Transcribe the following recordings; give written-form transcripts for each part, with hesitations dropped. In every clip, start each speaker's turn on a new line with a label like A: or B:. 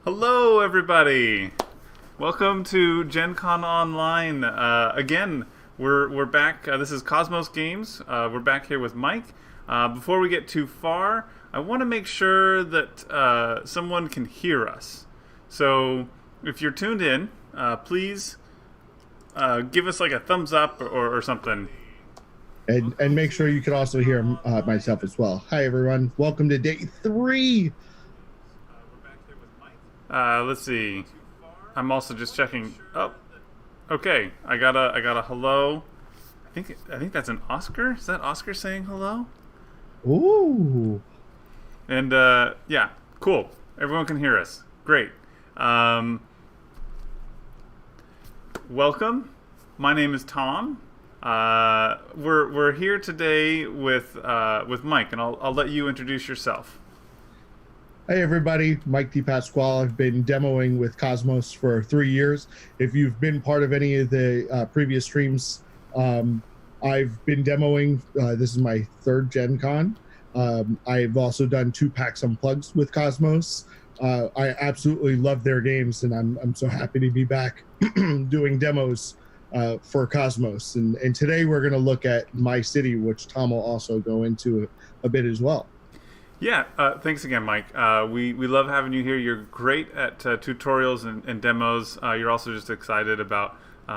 A: Hello, everybody. Welcome to Gen Con Online. Again, we're back. This is Kosmos Games. We're back here with Mike. Before we get too far, I want to make sure that someone can hear us. So, if you're tuned in, please give us like a thumbs up or something.
B: And make sure you can also hear myself as well. Hi, everyone. Welcome to day 3.
A: Let's see. I'm also just checking. Oh, okay. I got a hello. I think that's an Oscar. Is that Oscar saying hello?
B: Ooh.
A: And yeah, cool. Everyone can hear us. Great. Welcome. My name is Tom. We're here today with Mike, and I'll let you introduce yourself.
B: Hey, everybody. Mike DePasquale. I've been demoing with Kosmos for 3 years. If you've been part of any of the previous streams, I've been demoing. This is my 3rd Gen Con. I've also done 2 PAX Unplugged with Kosmos. I absolutely love their games, and I'm so happy to be back doing demos for Kosmos. And today we're going to look at My City, which Tom will also go into a bit as well.
A: Yeah, thanks again, Mike. We love having you here. You're great at tutorials and demos. You're also just excited about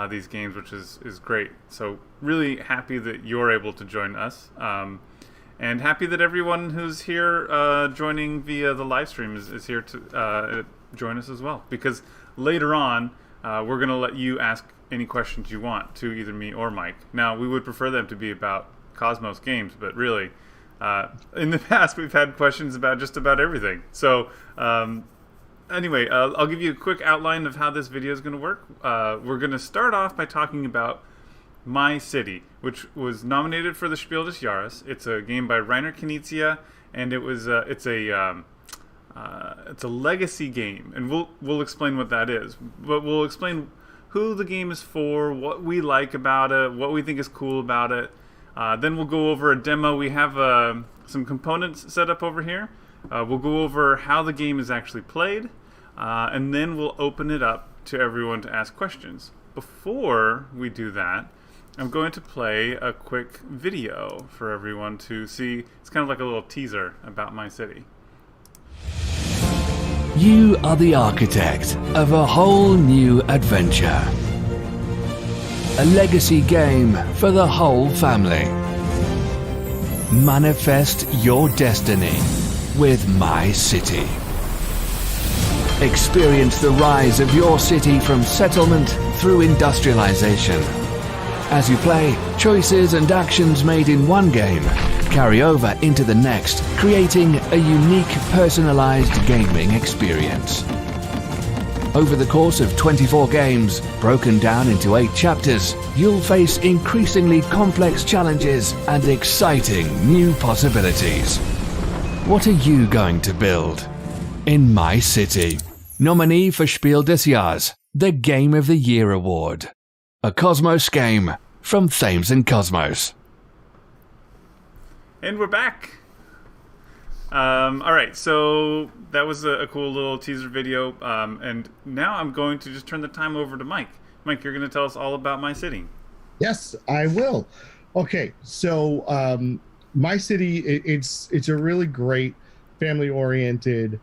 A: these games, which is great. So really happy that you're able to join us. And happy that everyone who's here joining via the live stream is here to join us as well. Because later on, we're going to let you ask any questions you want to either me or Mike. Now, we would prefer them to be about Kosmos games, but really, in the past, we've had questions about just about everything. So anyway, I'll give you a quick outline of how this video is going to work. We're going to start off by talking about My City, which was nominated for the Spiel des Jahres. It's a game by Rainer Knizia, and it's a legacy game, and we'll explain what that is. But we'll explain who the game is for, what we like about it, what we think is cool about it. Then we'll go over a demo. We have some components set up over here. We'll go over how the game is actually played, and then we'll open it up to everyone to ask questions. Before we do that, I'm going to play a quick video for everyone to see. It's kind of like a little teaser about My City.
C: You are the architect of a whole new adventure. A legacy game for the whole family. Manifest your destiny with My City. Experience the rise of your city from settlement through industrialization. As you play, choices and actions made in one game carry over into the next, creating a unique, personalized gaming experience. Over the course of 24 games, broken down into 8 chapters, you'll face increasingly complex challenges and exciting new possibilities. What are you going to build in My City? Nominee for Spiel des Jahres, the Game of the Year Award. A Kosmos game from Thames and Kosmos.
A: And we're back. All right, so that was a cool little teaser video, and now I'm going to just turn the time over to Mike. Mike, you're going to tell us all about My City.
B: Yes, I will. Okay, so My City, it's a really great family-oriented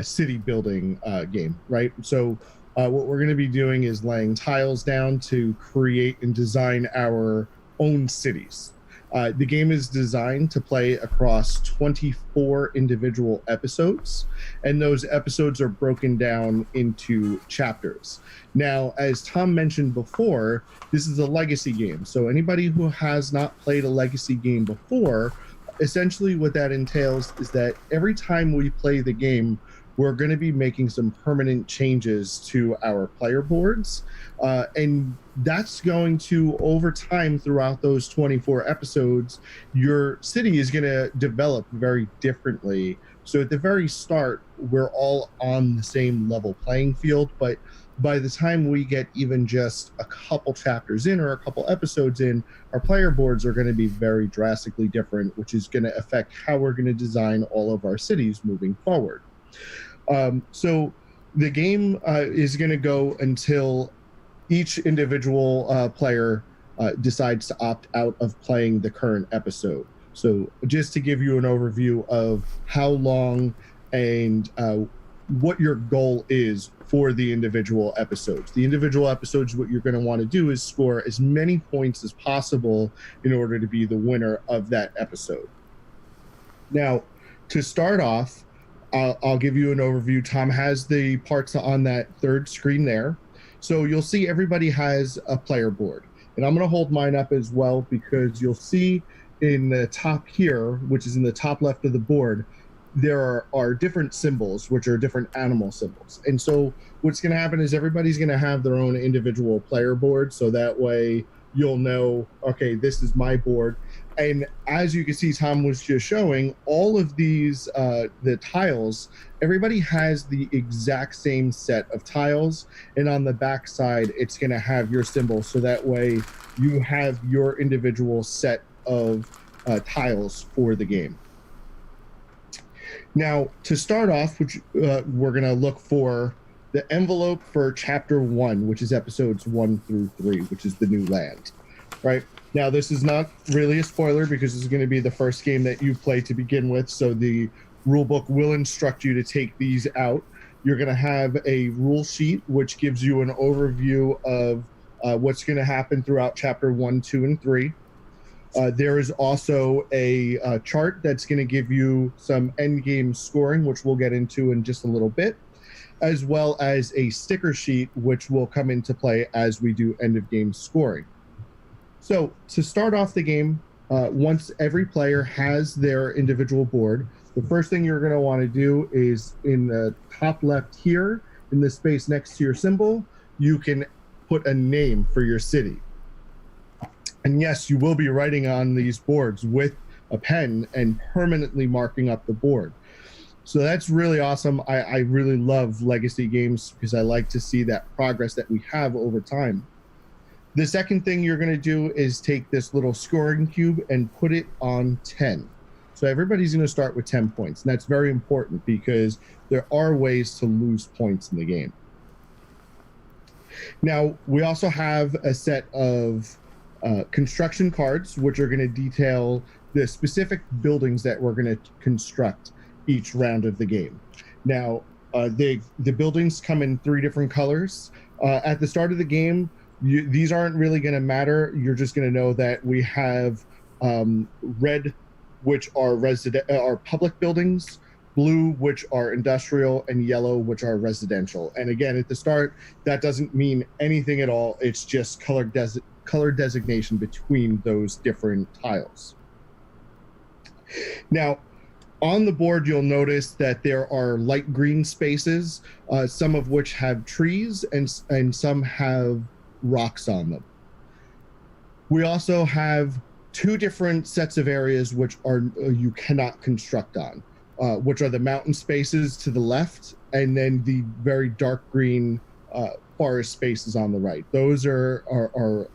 B: city building game, right? So what we're going to be doing is laying tiles down to create and design our own cities. The game is designed to play across 24 individual episodes, and those episodes are broken down into chapters. Now, as Tom mentioned before, this is a legacy game. So anybody who has not played a legacy game before, essentially what that entails is that every time we play the game, we're going to be making some permanent changes to our player boards. And that's going to, over time, throughout those 24 episodes, your city is going to develop very differently. So at the very start, we're all on the same level playing field. But by the time we get even just a couple chapters in or a couple episodes in, our player boards are going to be very drastically different, which is going to affect how we're going to design all of our cities moving forward. So the game is going to go until each individual player decides to opt out of playing the current episode. So just to give you an overview of how long and what your goal is for the individual episodes. The individual episodes, what you're going to want to do is score as many points as possible in order to be the winner of that episode. Now, to start off, I'll give you an overview. Tom has the parts on that third screen there. So you'll see everybody has a player board. And I'm going to hold mine up as well, because you'll see in the top here, which is in the top left of the board, there are different symbols, which are different animal symbols. And so what's going to happen is everybody's going to have their own individual player board. So that way you'll know, okay, this is my board. And as you can see, Tom was just showing all of these, the tiles, everybody has the exact same set of tiles. And on the back side, it's going to have your symbol. So that way you have your individual set of tiles for the game. Now, to start off, which we're going to look for the envelope for chapter 1, which is episodes 1 through 3, which is the new land, right? Now, this is not really a spoiler because this is going to be the first game that you play to begin with, so the rule book will instruct you to take these out. You're going to have a rule sheet, which gives you an overview of what's going to happen throughout chapter 1, 2, and 3. There is also a chart that's going to give you some end game scoring, which we'll get into in just a little bit, as well as a sticker sheet, which will come into play as we do end of game scoring. So to start off the game, once every player has their individual board, the first thing you're going to want to do is in the top left here, in the space next to your symbol, you can put a name for your city. And yes, you will be writing on these boards with a pen and permanently marking up the board. So that's really awesome. I really love legacy games because I like to see that progress that we have over time. The second thing you're going to do is take this little scoring cube and put it on 10. So everybody's going to start with 10 points. And that's very important because there are ways to lose points in the game. Now, we also have a set of construction cards, which are going to detail the specific buildings that we're going to construct each round of the game. Now, the buildings come in 3 different colors. At the start of the game, these aren't really going to matter. You're just going to know that we have red, which are public buildings, blue, which are industrial, and yellow, which are residential. And again, at the start, that doesn't mean anything at all. It's just color designation between those different tiles. Now, on the board, you'll notice that there are light green spaces, some of which have trees and some have rocks on them. We also have 2 different sets of areas which are you cannot construct on, which are the mountain spaces to the left and then the very dark green forest spaces on the right. Those are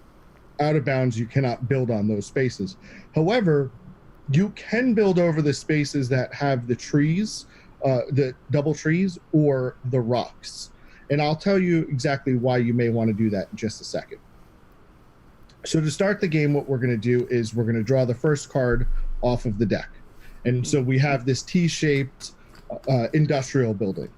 B: out of bounds. You cannot build on those spaces. However, you can build over the spaces that have the trees, the double trees, or the rocks. And I'll tell you exactly why you may want to do that in just a second. So to start the game, what we're going to do is we're going to draw the first card off of the deck. And so we have this T-shaped industrial building.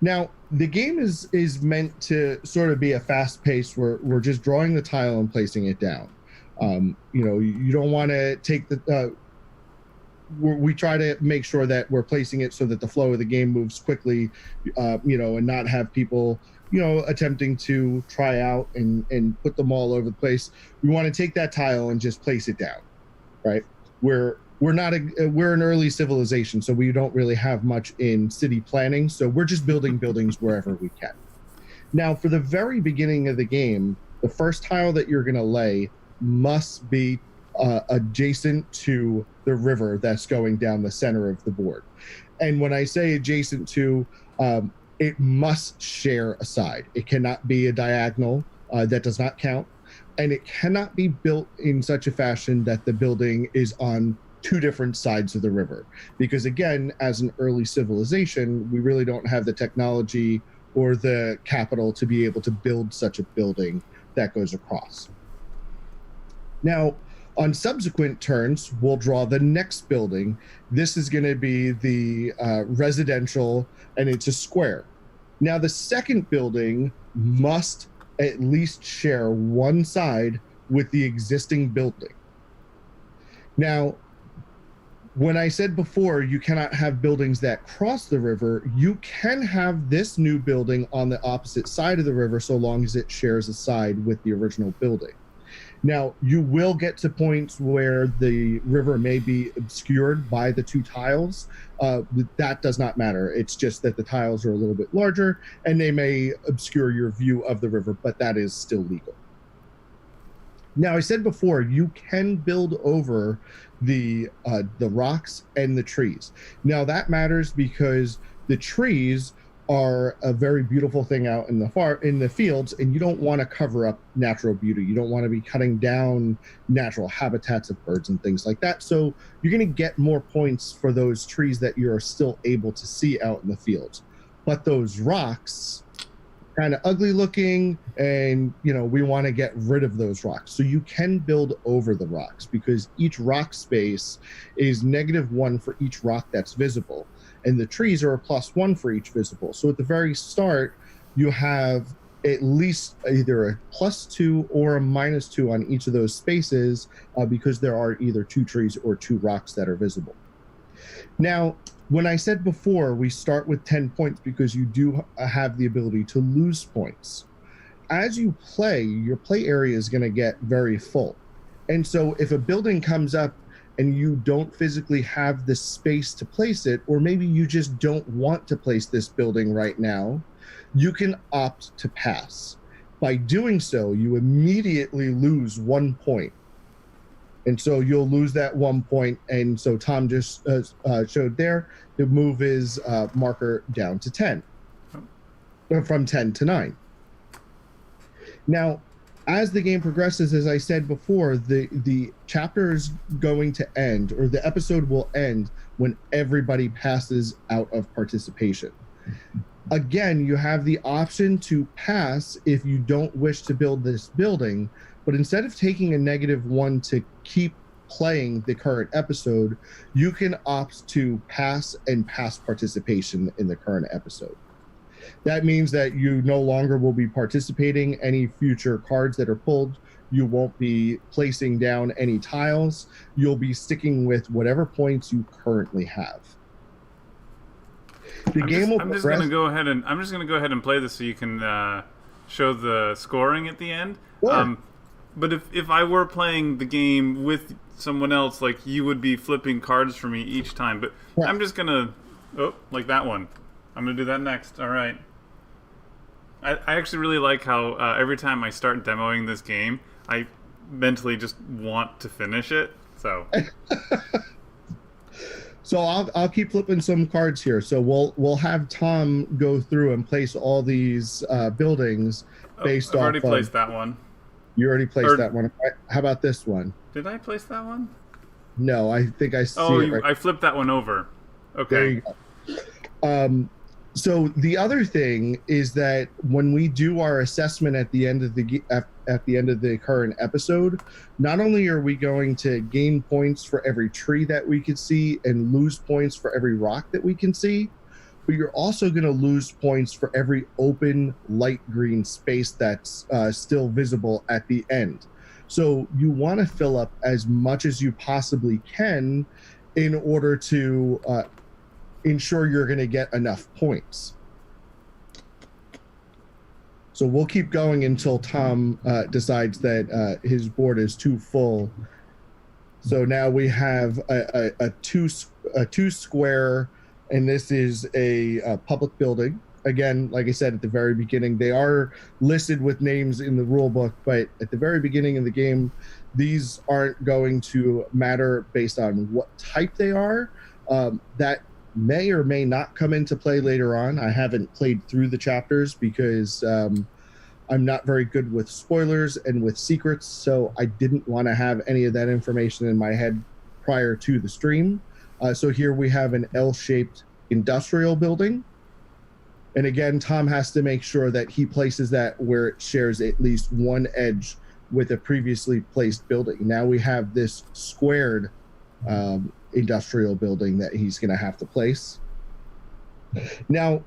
B: Now, the game is meant to sort of be a fast pace where we're just drawing the tile and placing it down. You don't want to take we try to make sure that we're placing it so that the flow of the game moves quickly, and not have people, attempting to try out and put them all over the place. We want to take that tile and just place it down, right? We're an early civilization, so we don't really have much in city planning. So we're just building buildings wherever we can. Now, for the very beginning of the game, the first tile that you're going to lay must be adjacent to the river that's going down the center of the board. And when I say adjacent to, it must share a side. It cannot be a diagonal. That does not count. And it cannot be built in such a fashion that the building is on two different sides of the river. Because again, as an early civilization, we really don't have the technology or the capital to be able to build such a building that goes across. Now, on subsequent turns, we'll draw the next building. This is going to be the residential, and it's a square. Now, the second building must at least share one side with the existing building. Now, when I said before you cannot have buildings that cross the river, you can have this new building on the opposite side of the river so long as it shares a side with the original building. Now, you will get to points where the river may be obscured by the two tiles. That does not matter. It's just that the tiles are a little bit larger and they may obscure your view of the river, but that is still legal. Now, I said before, you can build over the rocks and the trees. Now, that matters because the trees are a very beautiful thing out in the fields, and you don't want to cover up natural beauty. You don't want to be cutting down natural habitats of birds and things like that. So you're going to get more points for those trees that you're still able to see out in the fields. But those rocks, kind of ugly looking, and we want to get rid of those rocks. So you can build over the rocks because each rock space is -1 for each rock that's visible. And the trees are a +1 for each visible. So at the very start, you have at least either a +2 or a -2 on each of those spaces because there are either 2 trees or 2 rocks that are visible. Now, when I said before, we start with 10 points because you do have the ability to lose points. As you play, your play area is going to get very full. And so if a building comes up and you don't physically have the space to place it, or maybe you just don't want to place this building right now, you can opt to pass. By doing so, you immediately lose 1 point. And so you'll lose that 1 point. And so Tom just showed there, to move his marker down to 10, from 10 to 9. Now, as the game progresses, as I said before, the chapter is going to end, or the episode will end when everybody passes out of participation. Again, you have the option to pass if you don't wish to build this building, but instead of taking a -1 to keep playing the current episode, you can opt to pass and pass participation in the current episode. That means that you no longer will be participating. Any future cards that are pulled, you won't be placing down any tiles. You'll be sticking with whatever points you currently have.
A: I'm just going to go ahead and play this so you can show the scoring at the end.
B: Sure.
A: But if I were playing the game with someone else, like, you would be flipping cards for me each time. But yeah. I'm just going to, like that one. I'm going to do that next. All right. I actually really like how every time I start demoing this game, I mentally just want to finish it. So
B: so I'll keep flipping some cards here. So we'll have Tom go through and place all these buildings based off. I've
A: already placed that one.
B: You already placed that one. How about this one?
A: Did I place that one?
B: No, I think I see it right.
A: I flipped that one over. Okay.
B: There you go. So the other thing is that when we do our assessment at the end of the current episode, not only are we going to gain points for every tree that we can see and lose points for every rock that we can see, but you're also going to lose points for every open light green space that's still visible at the end. So you want to fill up as much as you possibly can in order to ensure you're going to get enough points. So we'll keep going until Tom decides that his board is too full. So now we have a two square, and this is a public building. Again, like I said at the very beginning, they are listed with names in the rule book, but at the very beginning of the game, these aren't going to matter based on what type they are. That may or may not come into play later on. I haven't played through the chapters because I'm not very good with spoilers and with secrets, so I didn't want to have any of that information in my head prior to the stream. So here we have an L-shaped industrial building. And again, Tom has to make sure that he places that where it shares at least one edge with a previously placed building. Now we have this squared industrial building that he's going to have to place. Now,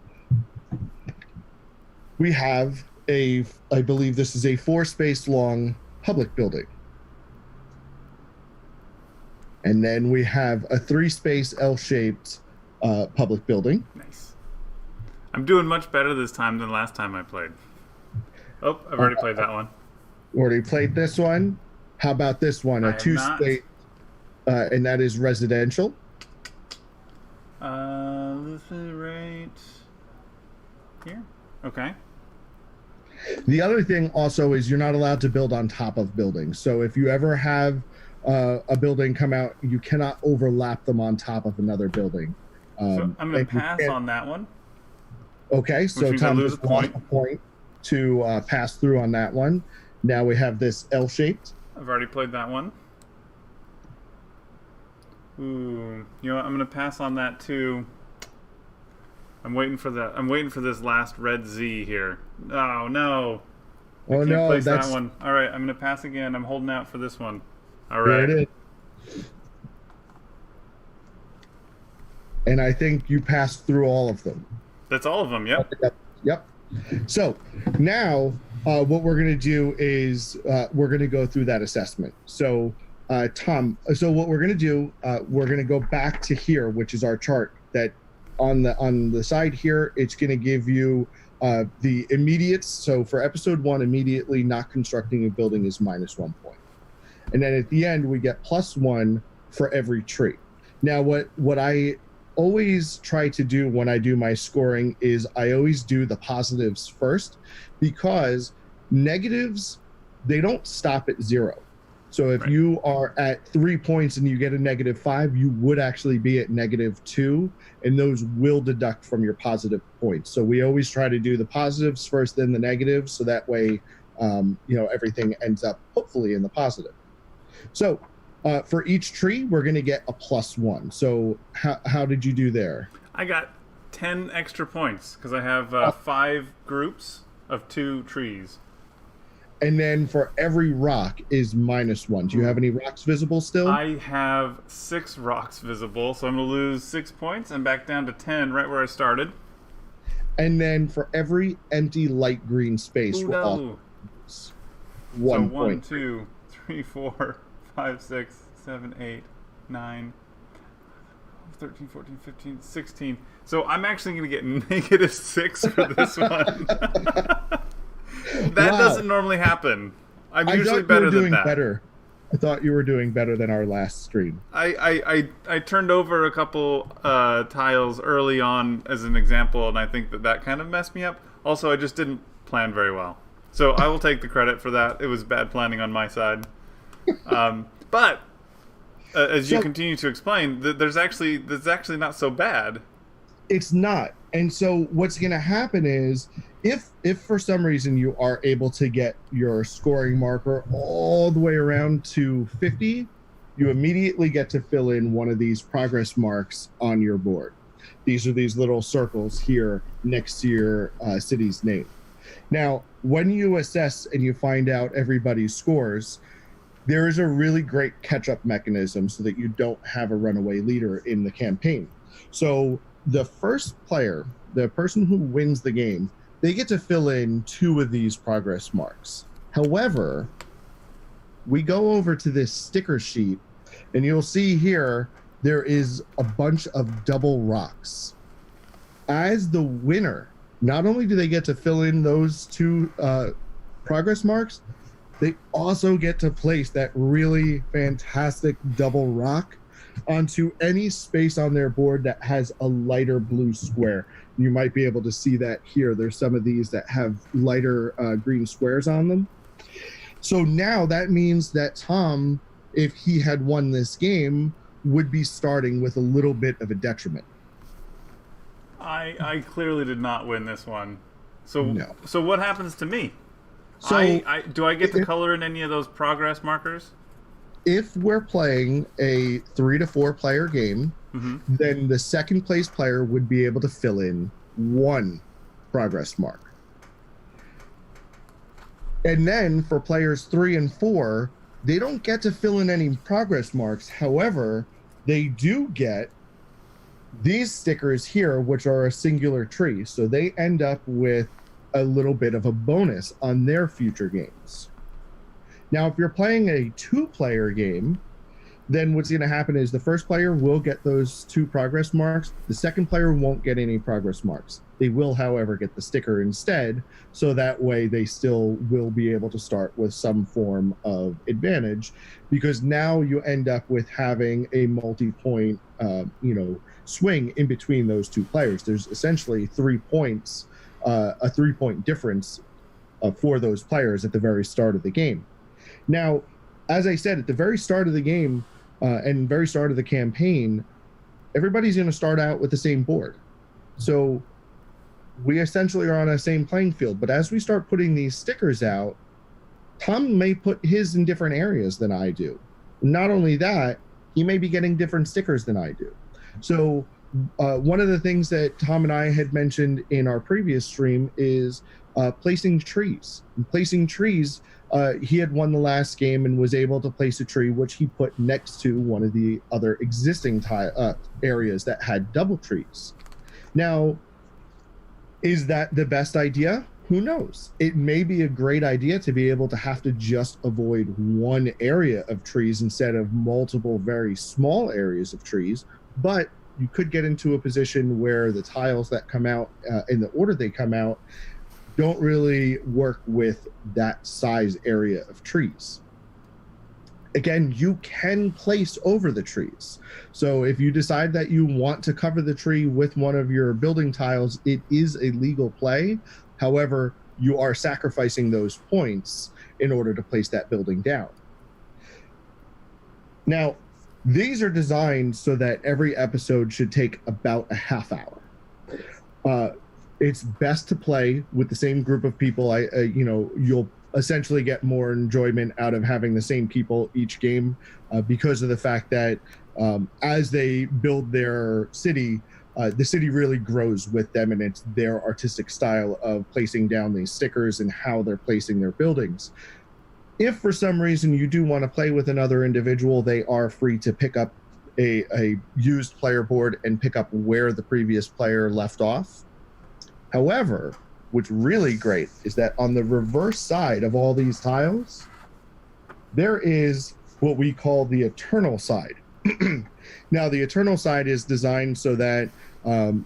B: we have I believe this is a 4-space long public building. And then we have a 3-space L-shaped public building.
A: Nice. I'm doing much better this time than last time I played. Oh, I've already played that one.
B: Already played this one. How about this one? A 2-space, and that is residential.
A: This is right here. Okay.
B: The other thing also is you're not allowed to build on top of buildings. So if you ever have a building come out, you cannot overlap them on top of another building.
A: So I'm going to pass on that one.
B: Okay, so Tom just lost a point to pass through on that one. Now we have this L-shaped.
A: I've already played that one. Ooh, you know what? I'm going to pass on that too. I'm waiting for that. I'm waiting for this last red Z here. Oh no! I can't place that one. All right, I'm going to pass again. I'm holding out for this one. All right.
B: There it is. And I think you passed through all of them.
A: That's all of them. Yep.
B: Yep. So now what we're going to do is we're going to go through that assessment. So Tom, so what we're going to do, we're going to go back to here, which is our chart that on the side here, it's going to give you the immediates. So for episode 1, immediately not constructing a building is -1 point. And then at the end, we get +1 for every tree. Now, what I always try to do when I do my scoring is I always do the positives first, because negatives, they don't stop at 0. So if you are at 3 points and you get a -5, you would actually be at -2, and those will deduct from your positive points. So we always try to do the positives first, then the negatives, so that way everything ends up hopefully in the positive. So for each tree, we're going to get a +1. So how did you do there?
A: I got 10 extra points because I have 5 groups of 2 trees.
B: And then for every rock is -1. Do you have any rocks visible still?
A: I have 6 rocks visible, so I'm going to lose 6 points and back down to 10 right where I started.
B: And then for every empty light green space, we're off 1 point.
A: 1, 2, 3, 4, 5, 6, 7, 8, 9, 13, 14, 15, 16. So I'm actually going to get -6 for this one. That doesn't normally happen. I'm usually better than that.
B: I thought you were doing better than our last stream.
A: I turned over a couple tiles early on as an example, and I think that kind of messed me up. Also, I just didn't plan very well. So I will take the credit for that. It was bad planning on my side. But as you continue to explain, that's actually not so bad.
B: It's not. And so what's going to happen is if for some reason you are able to get your scoring marker all the way around to 50, you immediately get to fill in one of these progress marks on your board. These are these little circles here next to your city's name. Now, when you assess and you find out everybody's scores, there is a really great catch-up mechanism so that you don't have a runaway leader in the campaign. So the first player, the person who wins the game, they get to fill in 2 of these progress marks. However, we go over to this sticker sheet, and you'll see here there is a bunch of double rocks. As the winner, not only do they get to fill in those 2 progress marks, they also get to place that really fantastic double rock onto any space on their board that has a lighter blue square. You might be able to see that here. There's some of these that have lighter green squares on them. So now that means that Tom, if he had won this game, would be starting with a little bit of a detriment.
A: I clearly did not win this one. So
B: No.
A: So what happens to me?
B: So
A: do I get to color in any of those progress markers?
B: if we're playing a 3 to 4 player game, then the second place player would be able to fill in 1 progress mark. And then for players 3 and 4, they don't get to fill in any progress marks. However, they do get these stickers here, which are a singular tree. So they end up with a little bit of a bonus on their future games. Now, if you're playing a 2-player game, then what's going to happen is the first player will get those 2 progress marks. The second player won't get any progress marks. They will, however, get the sticker instead, so that way they still will be able to start with some form of advantage, because now you end up with having a multi-point, swing in between those 2 players. There's essentially 3 points, a 3-point difference for those players at the very start of the game. Now, as I said, at the very start of the game and very start of the campaign, everybody's going to start out with the same board. So we essentially are on a same playing field. But as we start putting these stickers out, Tom may put his in different areas than I do. Not only that, he may be getting different stickers than I do. So one of the things that Tom and I had mentioned in our previous stream is placing trees. And placing trees, he had won the last game and was able to place a tree, which he put next to one of the other existing areas that had double trees. Now, is that the best idea? Who knows? It may be a great idea to be able to have to just avoid one area of trees instead of multiple very small areas of trees, but you could get into a position where the tiles that come out in the order they come out don't really work with that size area of trees. Again, you can place over the trees. So if you decide that you want to cover the tree with one of your building tiles, it is a legal play. However, you are sacrificing those points in order to place that building down. Now, these are designed so that every episode should take about a half hour. It's best to play with the same group of people. You'll essentially get more enjoyment out of having the same people each game because of the fact that as they build their city, the city really grows with them, and it's their artistic style of placing down these stickers and how they're placing their buildings. If for some reason you do want to play with another individual, they are free to pick up a used player board and pick up where the previous player left off. However, what's really great is that on the reverse side of all these tiles, there is what we call the eternal side. Now, the eternal side is designed so that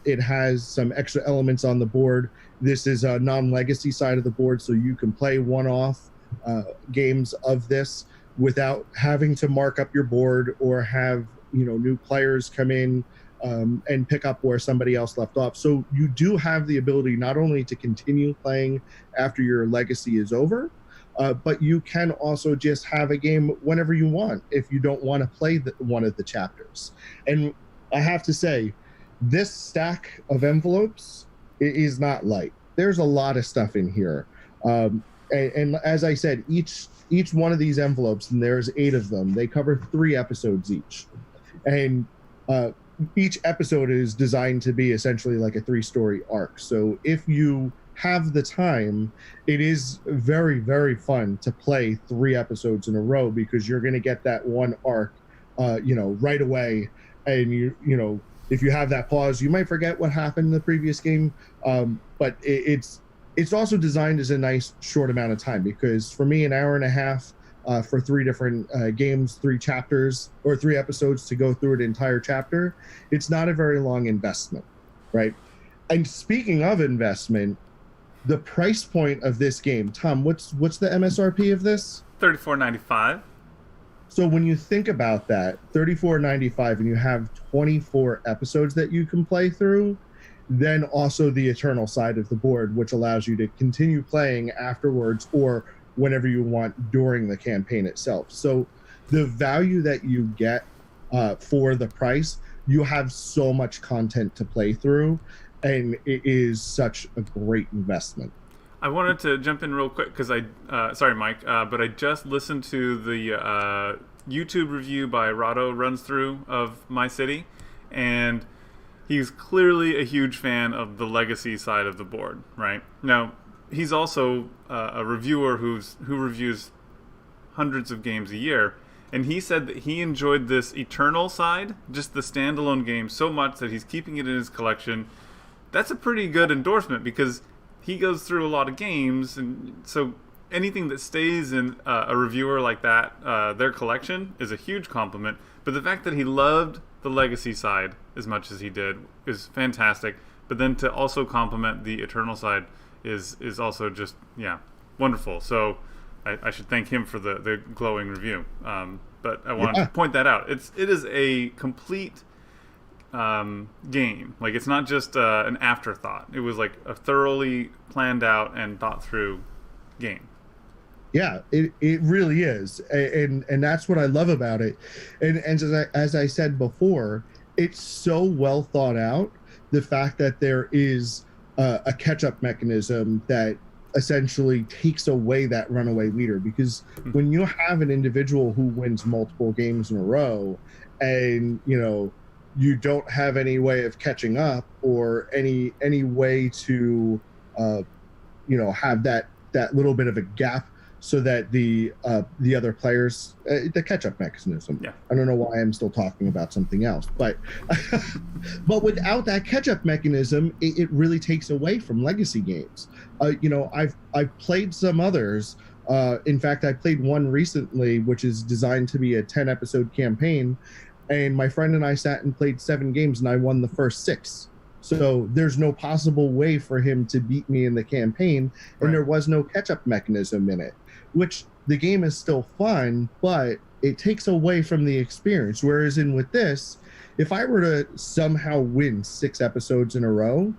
B: it has some extra elements on the board. This is a non-legacy side of the board, so you can play one-off games of this without having to mark up your board or have new players come in and pick up where somebody else left off. So you do have the ability not only to continue playing after your legacy is over, but you can also just have a game whenever you want if you don't want to play one of the chapters. And I have to say, this stack of envelopes is not light. There's a lot of stuff in here. And as I said, each one of these envelopes, and there's 8 of them, they cover 3 episodes each. And each episode is designed to be essentially like a 3-story arc. So if you have the time, it is very, very fun to play 3 episodes in a row, because you're going to get that one arc, right away. And if you have that pause, you might forget what happened in the previous game. But it's also designed as a nice short amount of time, because for me, an hour and a half for 3 different games, 3 chapters, or 3 episodes to go through an entire chapter, it's not a very long investment, right? And speaking of investment, the price point of this game, Tom, what's the MSRP of this?
A: $34.95.
B: So when you think about that, $34.95, and you have 24 episodes that you can play through, then also the eternal side of the board, which allows you to continue playing afterwards or whenever you want during the campaign itself. So the value that you get for the price, you have so much content to play through, and it is such a great investment.
A: I wanted to jump in real quick because sorry, Mike, but I just listened to the YouTube review by Rado runs through of My City, and he's clearly a huge fan of the legacy side of the board. Right now, he's also a reviewer who reviews hundreds of games a year, and he said that he enjoyed this Eternal side, just the standalone game, so much that he's keeping it in his collection. That's a pretty good endorsement because he goes through a lot of games, and so anything that stays in a reviewer like that, their collection, is a huge compliment. But the fact that he loved the legacy side as much as he did is fantastic. But then to also compliment the Eternal side is also just, wonderful. So I should thank him for the glowing review. But I wanted to point that out. It is a complete game. Like, it's not just an afterthought. It was like a thoroughly planned out and thought through game.
B: Yeah, it really is, and that's what I love about it. And as I said before, it's so well thought out. The fact that there is a catch-up mechanism that essentially takes away that runaway leader, because when you have an individual who wins multiple games in a row, and you don't have any way of catching up or any way to have that little bit of a gap so that the other players, the catch-up mechanism. Yeah. I don't know why I'm still talking about something else, but without that catch-up mechanism, it really takes away from legacy games. I've played some others. In fact, I played one recently, which is designed to be a 10-episode campaign, and my friend and I sat and played 7 games, and I won the first 6. So there's no possible way for him to beat me in the campaign, and there was no catch-up mechanism in it, which the game is still fun, but it takes away from the experience. Whereas with this, if I were to somehow win 6 episodes in a row,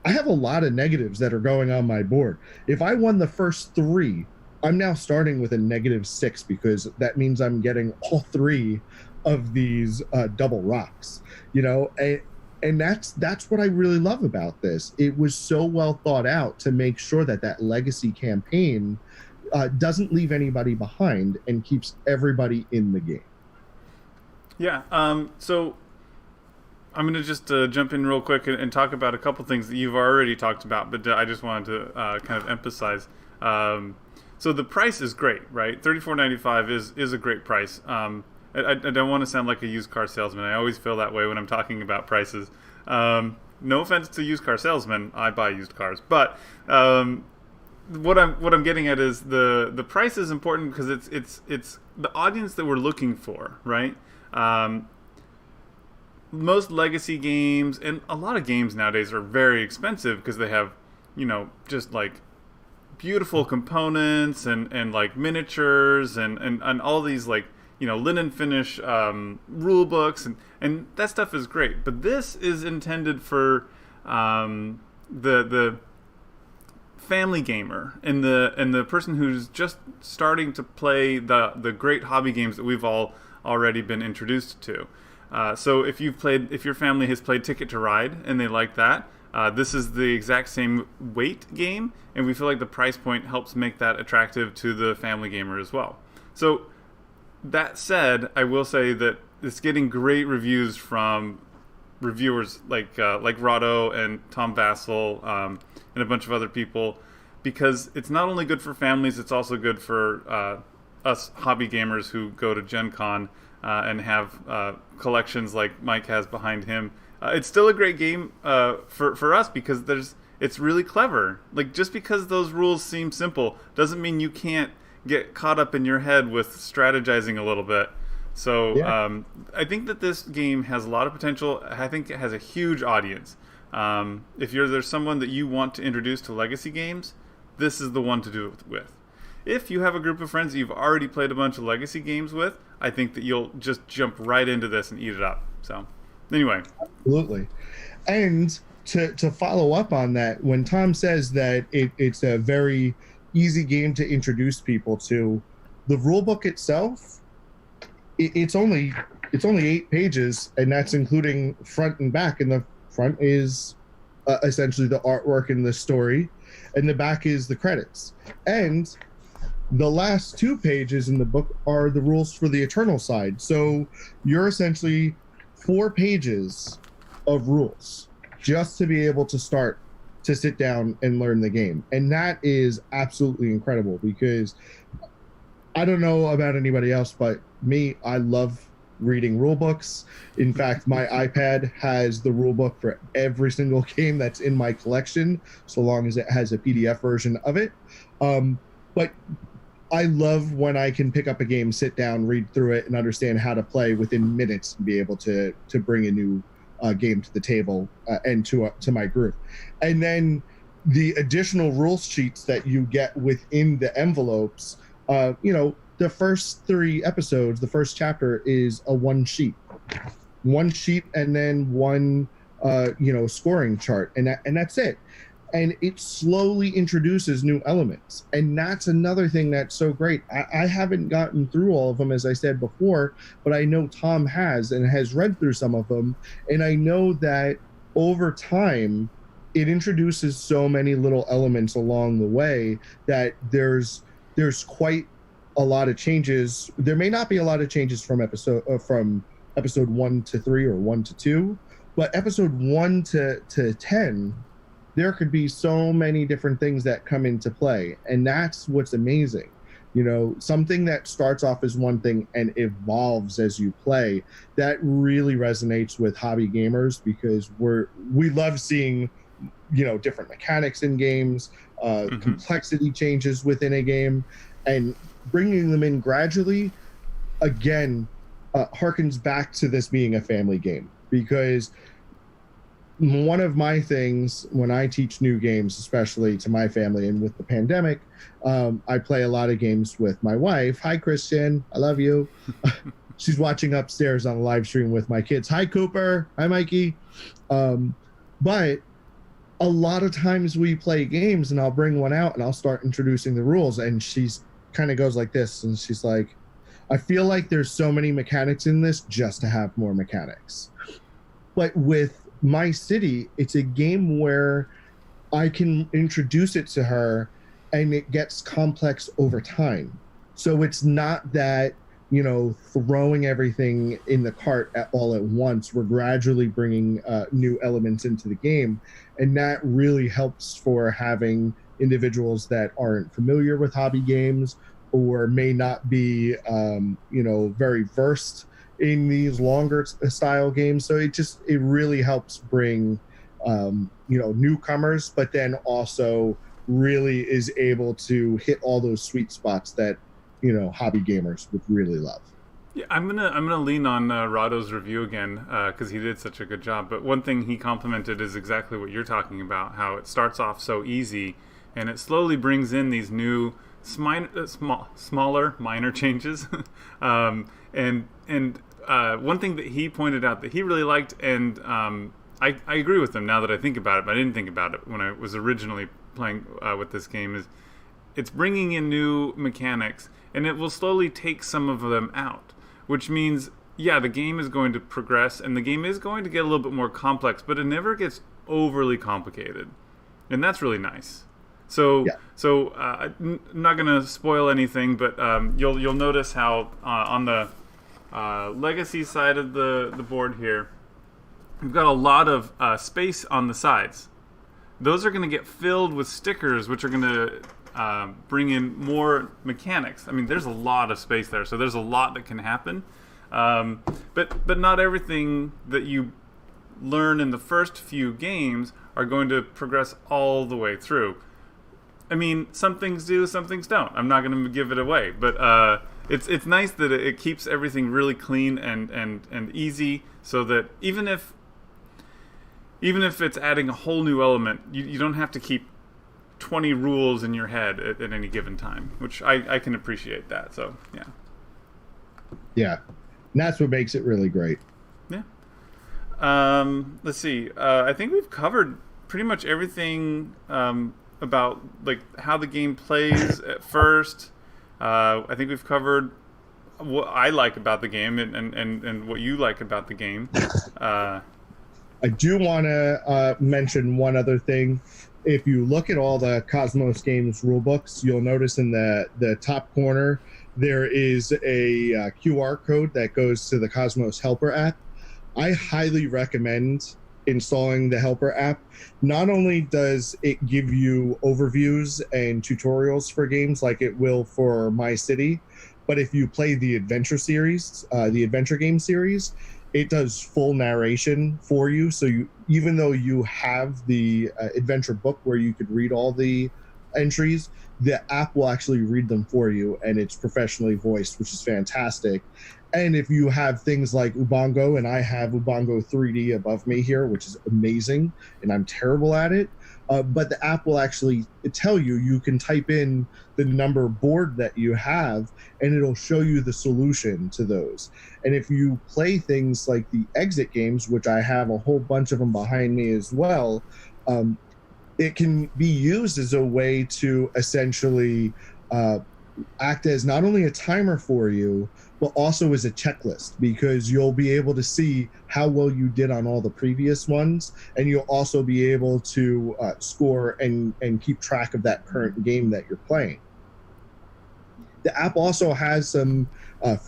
B: I have a lot of negatives that are going on my board. If I won the first 3, I'm now starting with a -6 because that means I'm getting all 3 of these double rocks, and that's what I really love about this. It was so well thought out to make sure that legacy campaign doesn't leave anybody behind and keeps everybody in the game.
A: Yeah. So I'm going to just jump in real quick and talk about a couple things that you've already talked about, but I just wanted to kind of emphasize. So the price is great, right? $34.95 is a great price. I don't want to sound like a used car salesman. I always feel that way when I'm talking about prices. No offense to used car salesmen, I buy used cars, but what I'm getting at is the price is important because it's the audience that we're looking for, right? Most legacy games and a lot of games nowadays are very expensive because they have, just like beautiful components and like miniatures and all these like linen finish rule books and that stuff is great. But this is intended for the family gamer and the person who's just starting to play the great hobby games that we've all already been introduced to. So if your family has played Ticket to Ride and they like that, this is the exact same weight game, and we feel like the price point helps make that attractive to the family gamer as well. So that said, I will say that it's getting great reviews from reviewers like Rado and Tom Vassell and a bunch of other people, because it's not only good for families, it's also good for us hobby gamers who go to Gen Con and have collections like Mike has behind him. It's still a great game for us because it's really clever. Like, just because those rules seem simple doesn't mean you can't get caught up in your head with strategizing a little bit. So I think that this game has a lot of potential. I think it has a huge audience. If there's someone that you want to introduce to legacy games, this is the one to do it with. If you have a group of friends that you've already played a bunch of legacy games with, I think that you'll just jump right into this and eat it up. So anyway.
B: Absolutely. And to follow up on that, when Tom says that it's a very easy game to introduce people to, the rule book itself, it's only 8 pages, and that's including front and back. And the front is essentially the artwork and the story, and the back is the credits. And The last 2 pages in the book are the rules for the Eternal side. So you're essentially 4 pages of rules just to be able to start to sit down and learn the game. And that is absolutely incredible, because I don't know about anybody else, but me, I love reading rule books. In fact, my iPad has the rule book for every single game that's in my collection, so long as it has a PDF version of it. But I love when I can pick up a game, sit down, read through it, and understand how to play within minutes, and be able to bring a new game to the table and to my group. And then the additional rule sheets that you get within the envelopes, the first 3 episodes, the first chapter is a one sheet, and then one scoring chart, and that's it. And it slowly introduces new elements, and that's another thing that's so great. I haven't gotten through all of them, as I said before, but I know Tom has, and has read through some of them, and I know that over time it introduces so many little elements along the way that there's quite a lot of changes. There may not be a lot of changes from episode 1 to 3 or 1 to 2, but episode 1 to 10, there could be so many different things that come into play, and that's what's amazing. Something that starts off as one thing and evolves as you play, that really resonates with hobby gamers, because we love seeing different mechanics in games, complexity changes within a game, and bringing them in gradually, again, harkens back to this being a family game. Because one of my things when I teach new games, especially to my family, and with the pandemic, I play a lot of games with my wife. Hi, Christian. I love you. She's watching upstairs on a live stream with my kids. Hi, Cooper. Hi, Mikey. But a lot of times we play games, and I'll bring one out and I'll start introducing the rules, and she's kind of goes like this, and she's like, I feel like there's so many mechanics in this just to have more mechanics. But with My City, it's a game where I can introduce it to her and it gets complex over time. So it's not that, throwing everything in the cart all at once. We're gradually bringing new elements into the game. And that really helps for having individuals that aren't familiar with hobby games, or may not be, very versed in these longer style games. So it really helps bring, newcomers, but then also really is able to hit all those sweet spots that, hobby gamers would really love.
A: Yeah, I'm gonna lean on Rado's review again, because he did such a good job. But one thing he complimented is exactly what you're talking about, how it starts off so easy, and it slowly brings in these new smaller minor changes. And one thing that he pointed out that he really liked, and I agree with him now that I think about it, but I didn't think about it when I was originally playing with this game, is it's bringing in new mechanics, and it will slowly take some of them out, which means, yeah, the game is going to progress, and the game is going to get a little bit more complex, but it never gets overly complicated, and that's really nice. So, yeah. I'm not going to spoil anything, but you'll notice how on the legacy side of the board here, we've got a lot of space on the sides. Those are going to get filled with stickers, which are going to bring in more mechanics. I mean, there's a lot of space there, so there's a lot that can happen. But not everything that you learn in the first few games are going to progress all the way through. I mean, some things do, some things don't. I'm not going to give it away, but it's nice that it keeps everything really clean and easy, so that even if it's adding a whole new element, you don't have to keep 20 rules in your head at any given time, which I can appreciate that. So yeah.
B: Yeah, and that's what makes it really great.
A: Yeah. Let's see. I think we've covered pretty much everything about like how the game plays at first. I think we've covered what I like about the game and what you like about the game.
B: I do want to mention one other thing. if you look at all the Cosmos games rule books, you'll notice in the top corner there is a QR code that goes to the Cosmos Helper app. I highly recommend installing the Helper app. Not only does it give you overviews and tutorials for games like it will for My City, but if you play the adventure series, the adventure game series, it does full narration for you. So you, even though you have the adventure book where you could read all the entries, the app will actually read them for you, and it's professionally voiced, which is fantastic. And if you have things like Ubongo, and I have Ubongo 3D above me here, which is amazing, and I'm terrible at it, but the app will actually tell you, you can type in the number board that you have, and it'll show you the solution to those. And if you play things like the exit games, which I have a whole bunch of them behind me as well, it can be used as a way to essentially act as not only a timer for you, but also as a checklist, because you'll be able to see how well you did on all the previous ones, and you'll also be able to score and keep track of that current game that you're playing. The app also has some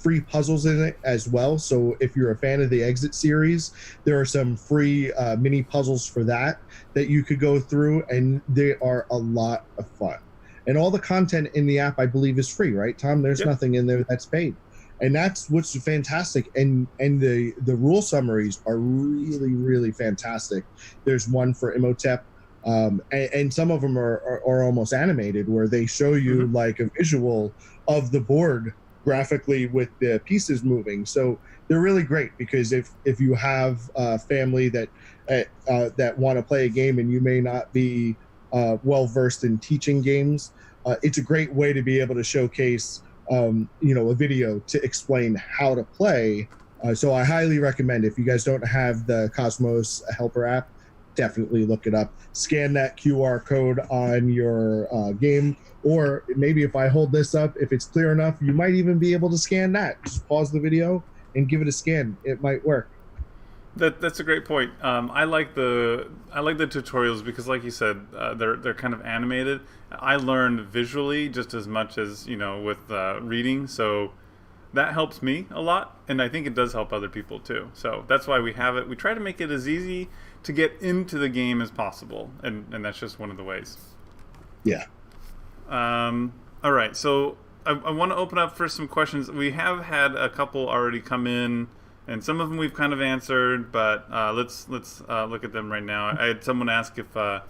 B: free puzzles in it as well. So if you're a fan of the Exit series, there are some free mini puzzles for that you could go through, and they are a lot of fun. And all the content in the app, I believe, is free, right, Tom? There's
A: Yep.
B: nothing in there that's paid. And that's what's fantastic. And the rule summaries are really, really fantastic. There's one for Imhotep, and some of them are almost animated, where they show you like a visual of the board graphically with the pieces moving. So they're really great, because if you have a family that want to play a game and you may not be well versed in teaching games, it's a great way to be able to showcase a video to explain how to play. So I highly recommend, if you guys don't have the Cosmos Helper app, definitely look it up. Scan that QR code on your game, or maybe if I hold this up, if it's clear enough, you might even be able to scan that. Just pause the video and give it a scan. It might work.
A: That's a great point. I like the tutorials because, like you said, they're kind of animated. I learned visually just as much as with reading, so that helps me a lot, and I think it does help other people too. So that's why we have it. We try to make it as easy to get into the game as possible, and that's just one of the ways.
B: Yeah.
A: All right, so I want to open up for some questions. We have had a couple already come in, and some of them we've kind of answered, but let's look at them right now. I had someone ask if the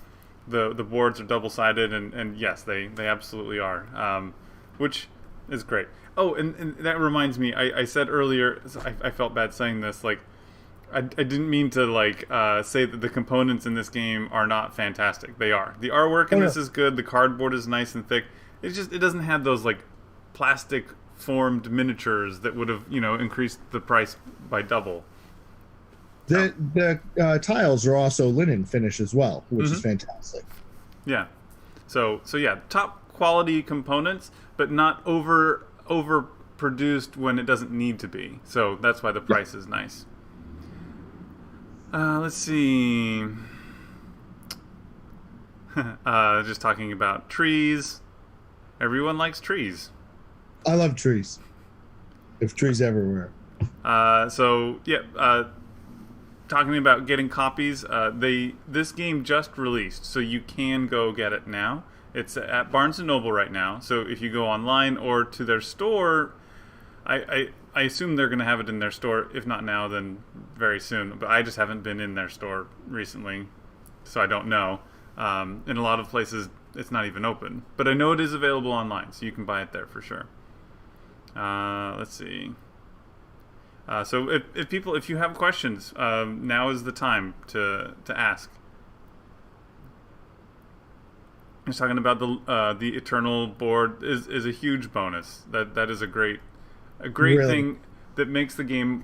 A: boards are double-sided, and yes, they absolutely are, which is great. Oh, and that reminds me, I said earlier, I felt bad saying this, like, I didn't mean to say that the components in this game are not fantastic. They are. The artwork in this is good. The cardboard is nice and thick. It doesn't have those plastic formed miniatures that would have increased the price by double.
B: The tiles are also linen finish as well, which is fantastic.
A: Yeah. So yeah, top quality components, but not overproduced when it doesn't need to be. So that's why the price is nice. Let's see. Just talking about trees. Everyone likes trees.
B: I love trees. If trees everywhere.
A: Talking about getting copies, this game just released, so you can go get it now. It's at Barnes & Noble right now, so if you go online or to their store, I assume they're going to have it in their store. If not now, then very soon. But I just haven't been in their store recently, so I don't know. In a lot of places, it's not even open. But I know it is available online, so you can buy it there for sure. Let's see. So if you have questions, now is the time to ask. Just talking about the Eternal board is a huge bonus. That is a great really? thing that makes the game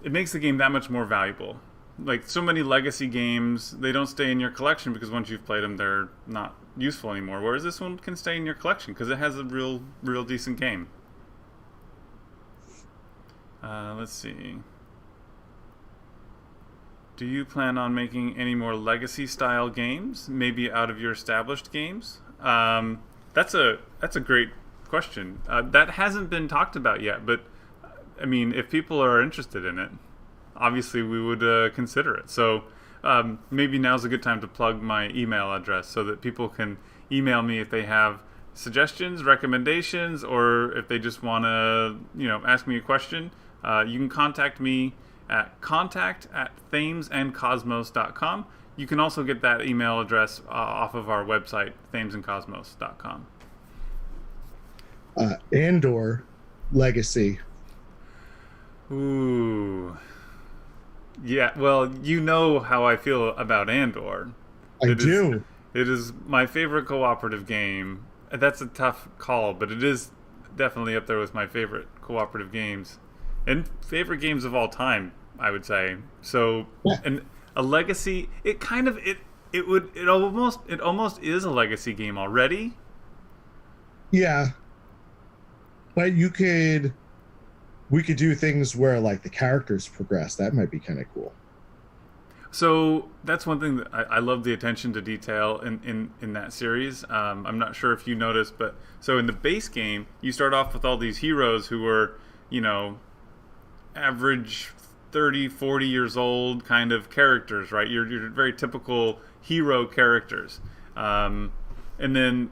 A: it makes the game that much more valuable. Like so many legacy games, they don't stay in your collection because once you've played them, they're not useful anymore. Whereas this one can stay in your collection because it has a real decent game. Let's see. Do you plan on making any more legacy-style games, maybe out of your established games? That's a great question. That hasn't been talked about yet, but I mean, if people are interested in it, obviously we would consider it. So maybe now's a good time to plug my email address so that people can email me if they have suggestions, recommendations, or if they just want to, ask me a question. You can contact me at contact@thamesandcosmos.com. You can also get that email address off of our website, thamesandcosmos.com.
B: Andor Legacy.
A: Ooh. Yeah, well, you know how I feel about Andor.
B: I do.
A: It is my favorite cooperative game. That's a tough call, but it is definitely up there with my favorite cooperative games. And favorite games of all time, I would say. So,
B: yeah.
A: And a legacy, it almost is a legacy game already.
B: Yeah. But we could do things where like the characters progress. That might be kind of cool.
A: So that's one thing that I love, the attention to detail in that series. I'm not sure if you noticed, but so in the base game, you start off with all these heroes who were, average 30, 40 years old kind of characters, right? You're very typical hero characters. And then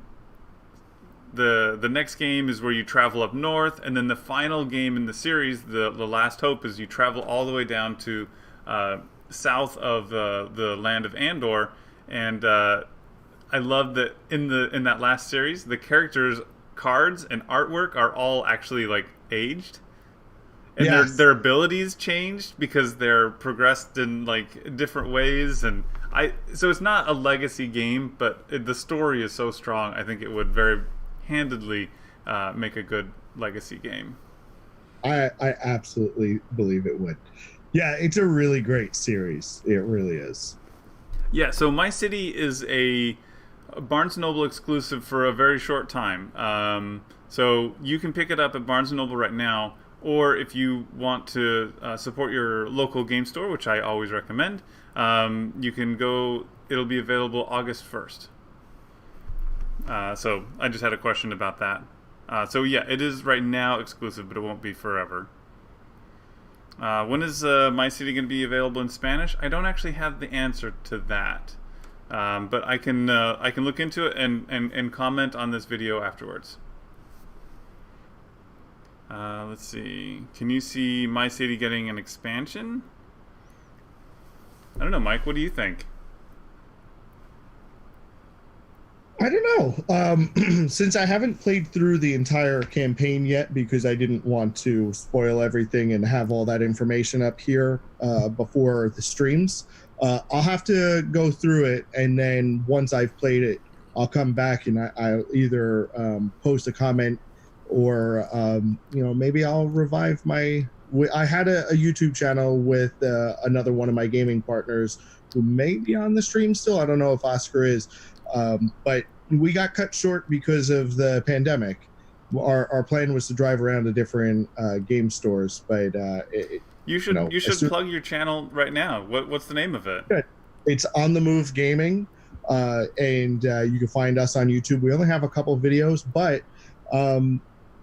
A: the next game is where you travel up north, and then the final game in the series, the Last Hope, is you travel all the way down to south of the land of Andor. And I love that in that last series, the characters' cards and artwork are all actually like aged. And
B: yes.
A: their abilities changed because they're progressed in like different ways, and so it's not a legacy game, but the story is so strong. I think it would very handedly make a good legacy game.
B: I absolutely believe it would. Yeah, it's a really great series. It really is.
A: Yeah. So My City is a Barnes & Noble exclusive for a very short time. So you can pick it up at Barnes & Noble right now. Or if you want to support your local game store, which I always recommend, you can go. It'll be available August 1st. So I just had a question about that. So yeah, it is right now exclusive, but it won't be forever. When is My City going to be available in Spanish? I don't actually have the answer to that, but I can look into it and comment on this video afterwards. Let's see. Can you see My City getting an expansion? I don't know, Mike. What do you think?
B: I don't know. Since I haven't played through the entire campaign yet because I didn't want to spoil everything and have all that information up here before the streams, I'll have to go through it, and then once I've played it, I'll come back and I'll either post a comment or maybe I'll revive my. I had a YouTube channel with another one of my gaming partners who may be on the stream still. I don't know if Oscar is, but we got cut short because of the pandemic. Our plan was to drive around to different game stores, but
A: you should plug your channel right now. What's the name of it?
B: It's On the Move Gaming, and you can find us on YouTube. We only have a couple of videos, but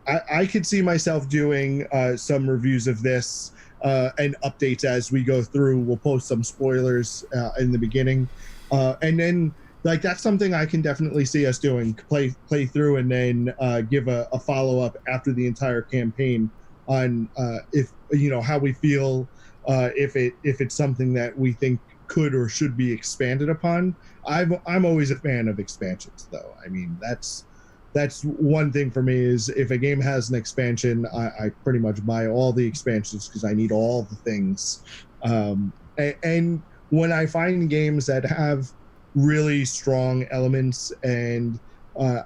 B: I could see myself doing some reviews of this and updates as we go through. We'll post some spoilers in the beginning, and then that's something I can definitely see us doing. Play through and then give a follow up after the entire campaign on if how we feel, if it's something that we think could or should be expanded upon. I'm always a fan of expansions, though. I mean, that's one thing for me is if a game has an expansion, I pretty much buy all the expansions because I need all the things. And when I find games that have really strong elements and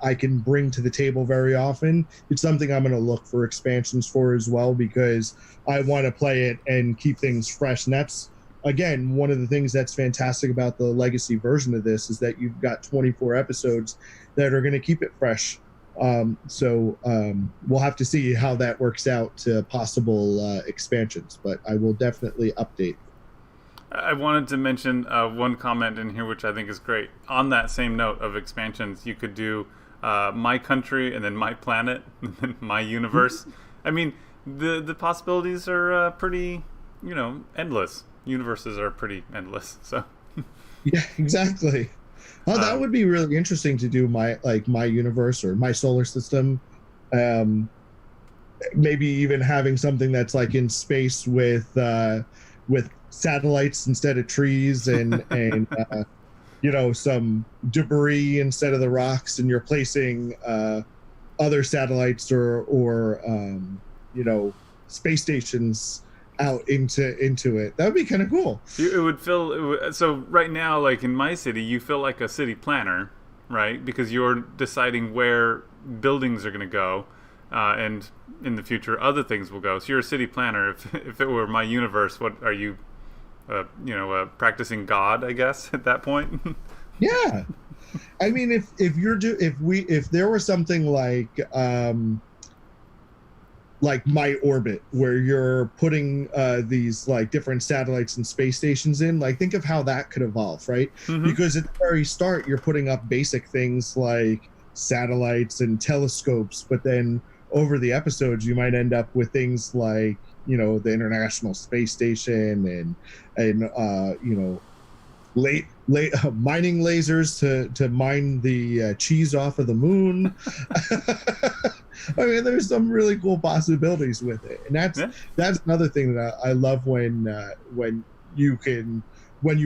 B: I can bring to the table very often, it's something I'm going to look for expansions for as well, because I want to play it and keep things fresh. And that's, again, one of the things that's fantastic about the legacy version of this is that you've got 24 episodes that are going to keep it fresh. So we'll have to see how that works out to possible expansions, but I will definitely update.
A: I wanted to mention one comment in here, which I think is great. On that same note of expansions, you could do my country and then my planet and then my universe. I mean, the possibilities are pretty, endless. Universes are pretty endless. So.
B: Yeah, exactly. Oh, that would be really interesting to do my universe or my solar system. Maybe even having something that's like in space with satellites instead of trees and some debris instead of the rocks, and you're placing other satellites or space stations out into it. That would be kind of cool.
A: So right now, like in my city, you feel like a city planner, right? Because you're deciding where buildings are going to go, and in the future other things will go. So you're a city planner. If it were my universe, what are you? Practicing God, I guess, at that point.
B: Yeah, I mean, if there was something like my orbit, where you're putting these like different satellites and space stations in, like think of how that could evolve, right? Mm-hmm. Because at the very start, you're putting up basic things like satellites and telescopes, but then over the episodes, you might end up with things like the International Space Station and mining lasers to mine the cheese off of the moon. I mean, there's some really cool possibilities with it, and that's another thing that I love when you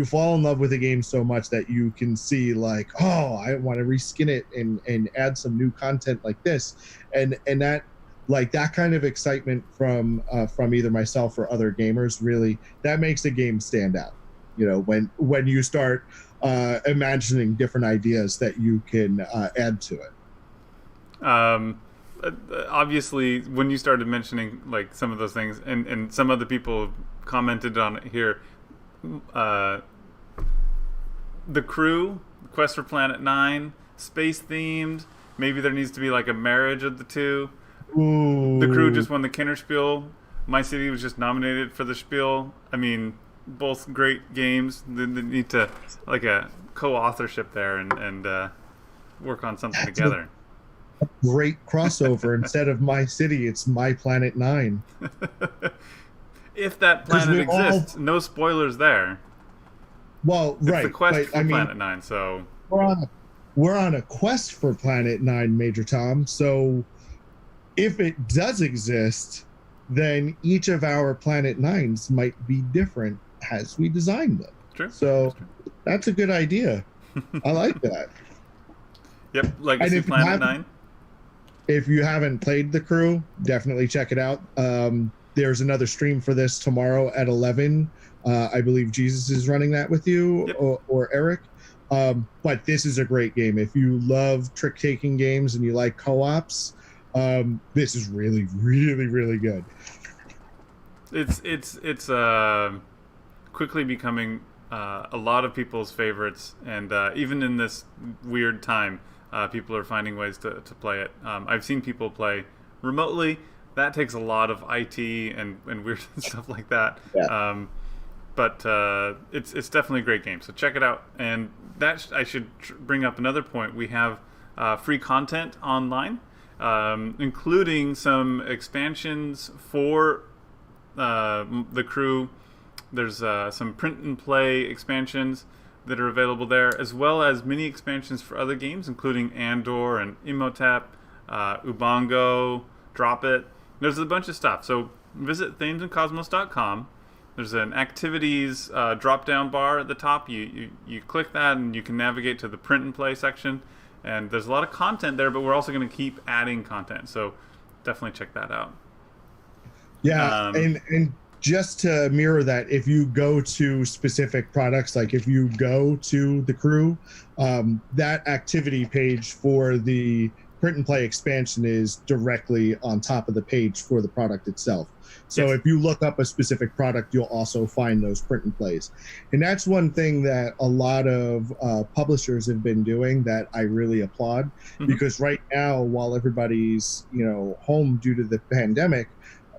B: fall in love with a game so much that you can see like, oh, I want to reskin it and add some new content like this, and that. Like that kind of excitement from either myself or other gamers, really, that makes a game stand out. When you start imagining different ideas that you can add to it.
A: Obviously, when you started mentioning like some of those things, and some other people commented on it here, the Crew, Quest for Planet 9, space themed. Maybe there needs to be like a marriage of the two.
B: Ooh.
A: The Crew just won the Kenner-Spiel. My City was just nominated for the Spiel. I mean, both great games. They need to like a co-authorship there and work on something together.
B: A great crossover. Instead of My City, it's My Planet 9.
A: If that planet exists, no spoilers there.
B: Well,
A: it's
B: right.
A: The quest for Planet 9, so
B: we're on a quest for Planet 9, Major Tom. So if it does exist, then each of our Planet 9s might be different as we design them.
A: True.
B: So that's a good idea. I like that.
A: Yep, Legacy Planet 9.
B: If you haven't played The Crew, definitely check it out. There's another stream for this tomorrow at 11. I believe Jesus is running that with you, yep. or Eric. But this is a great game. If you love trick-taking games and you like co-ops, this is really, really, really good.
A: It's quickly becoming a lot of people's favorites, and even in this weird time, people are finding ways to play it. I've seen people play remotely. That takes a lot of IT and weird stuff like that. Yeah. But it's definitely a great game. So check it out. And that I should bring up another point. We have free content online, including some expansions for the Crew. There's some print and play expansions that are available there, as well as mini expansions for other games, including Andor and Imhotep, Ubongo, Drop It. There's a bunch of stuff. So visit thamesandcosmos.com. There's an activities drop-down bar at the top. You click that and you can navigate to the print and play section. And there's a lot of content there, but we're also going to keep adding content. So definitely check that out.
B: Yeah, and just to mirror that, if you go to specific products, like if you go to the Crew, that activity page for the print and play expansion is directly on top of the page for the product itself. So if you look up a specific product, you'll also find those print and plays. And that's one thing that a lot of publishers have been doing that I really applaud, because right now, while everybody's home due to the pandemic,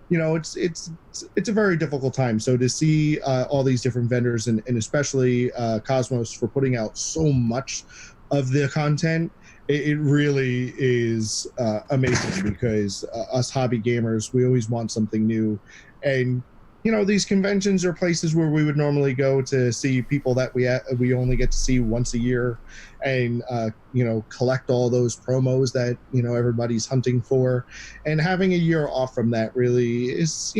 B: it's a very difficult time. So to see all these different vendors and especially Cosmos for putting out so much of the content, it really is amazing, because us hobby gamers, we always want something new. And these conventions are places where we would normally go to see people that we only get to see once a year, and collect all those promos that everybody's hunting for. And having a year off from that really is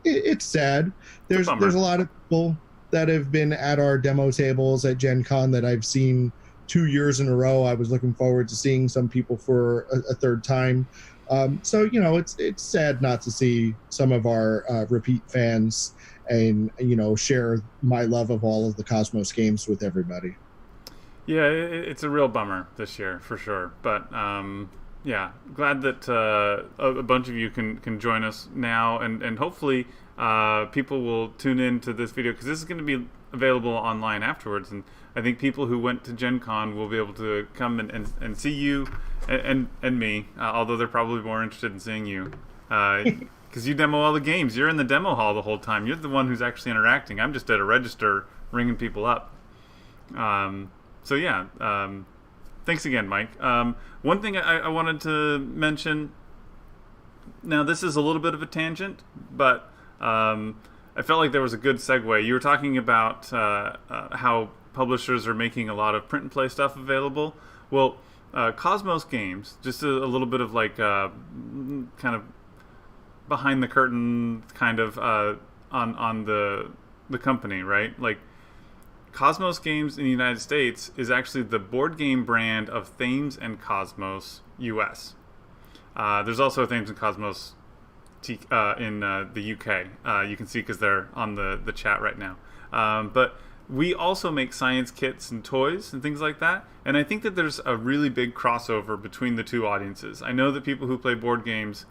B: it's sad. There's a lot of people that have been at our demo tables at Gen Con that I've seen 2 years in a row. I was looking forward to seeing some people for a third time. So it's sad not to see some of our repeat fans and share my love of all of the Cosmos games with everybody.
A: Yeah, it's a real bummer this year for sure. But yeah, glad that a bunch of you can join us now, and hopefully people will tune in to this video, because this is going to be available online afterwards. And I think people who went to Gen Con will be able to come and see you and me, although they're probably more interested in seeing you, because you demo all the games. You're in the demo hall the whole time. You're the one who's actually interacting. I'm just at a register ringing people up. So yeah, thanks again, Mike. One thing I wanted to mention, now this is a little bit of a tangent, but I felt like there was a good segue. You were talking about how publishers are making a lot of print and play stuff available. Well, Kosmos Games, just a little bit of like kind of behind the curtain kind of on the company, right? Like, Kosmos Games in the United States is actually the board game brand of Thames and Kosmos US. There's also a Thames and Kosmos in the UK. You can see because they're on the chat right now. But we also make science kits and toys and things like that. And I think that there's a really big crossover between the two audiences. I know that people who play board games